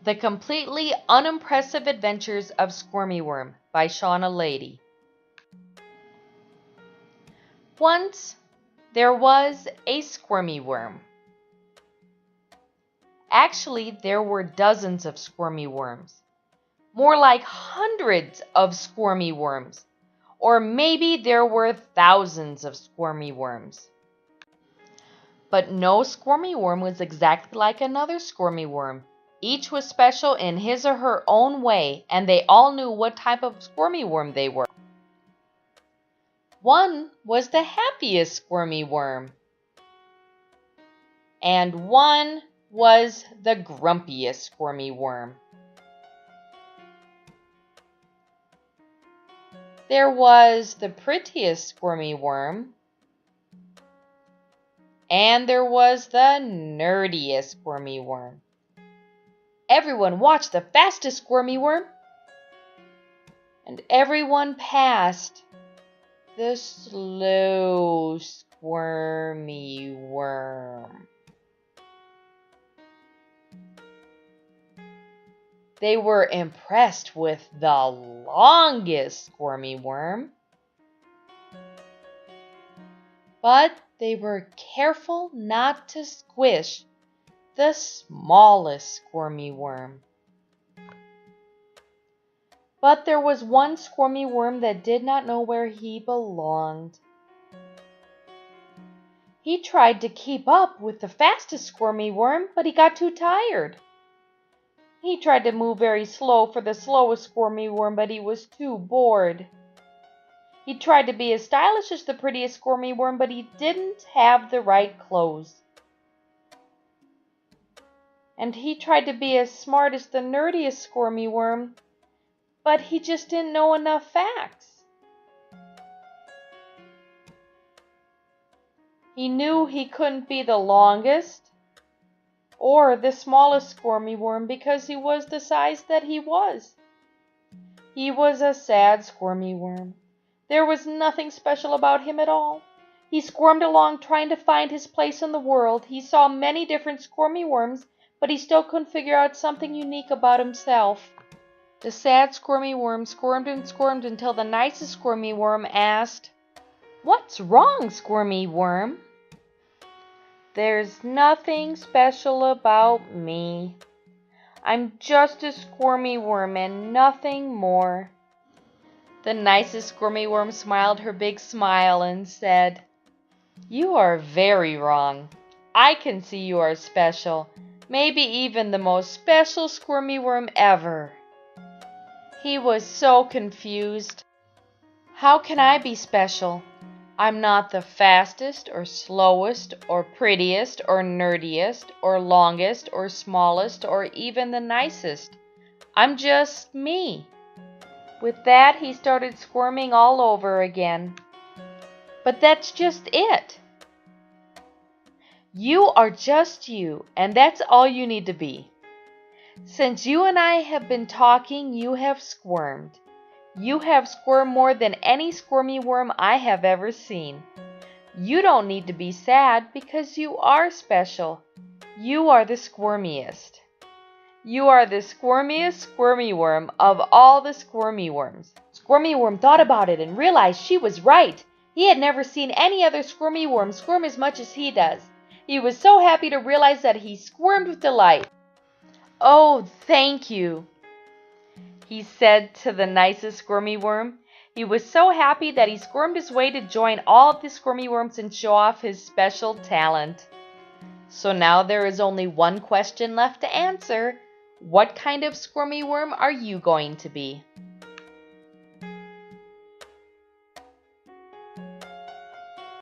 The Completely Unimpressive Adventures of Squirmy Worm by Shauna Lady. Once there was a squirmy worm. Actually, there were dozens of squirmy worms. More like hundreds of squirmy worms. Or maybe there were thousands of squirmy worms. But no squirmy worm was exactly like another squirmy worm. Each was special in his or her own way, and they all knew what type of squirmy worm they were. One was the happiest squirmy worm, and one was the grumpiest squirmy worm. There was the prettiest squirmy worm, and there was the nerdiest squirmy worm. Everyone watched the fastest squirmy worm, and everyone passed the slow squirmy worm. They were impressed with the longest squirmy worm, but they were careful not to squish the smallest squirmy worm. But there was one squirmy worm that did not know where he belonged. He tried to keep up with the fastest squirmy worm, but he got too tired. He tried to move very slow for the slowest squirmy worm, but he was too bored. He tried to be as stylish as the prettiest squirmy worm, but he didn't have the right clothes. And he tried to be as smart as the nerdiest squirmy worm, but he just didn't know enough facts. He knew he couldn't be the longest or the smallest squirmy worm because he was the size that he was. He was a sad squirmy worm. There was nothing special about him at all. He squirmed along trying to find his place in the world. He saw many different squirmy worms, but he still couldn't figure out something unique about himself. The sad squirmy worm squirmed and squirmed until the nicest squirmy worm asked, "What's wrong, squirmy worm?" "There's nothing special about me. I'm just a squirmy worm and nothing more." The nicest squirmy worm smiled her big smile and said, "You are very wrong. I can see you are special, maybe even the most special squirmy worm ever." He was so confused. "How can I be special? I'm not the fastest or slowest or prettiest or nerdiest or longest or smallest or even the nicest. I'm just me." With that, he started squirming all over again. But that's just it. You are just you, and that's all you need to be. Since you and I have been talking, you have squirmed. You have squirmed more than any squirmy worm I have ever seen. You don't need to be sad because you are special. You are the squirmiest. You are the squirmiest squirmy worm of all the squirmy worms. Squirmy Worm thought about it and realized she was right. He had never seen any other squirmy worm squirm as much as he does. He was so happy to realize that he squirmed with delight. "Oh, thank you," he said to the nicest squirmy worm. He was so happy that he squirmed his way to join all of the squirmy worms and show off his special talent. So now there is only one question left to answer. What kind of squirmy worm are you going to be?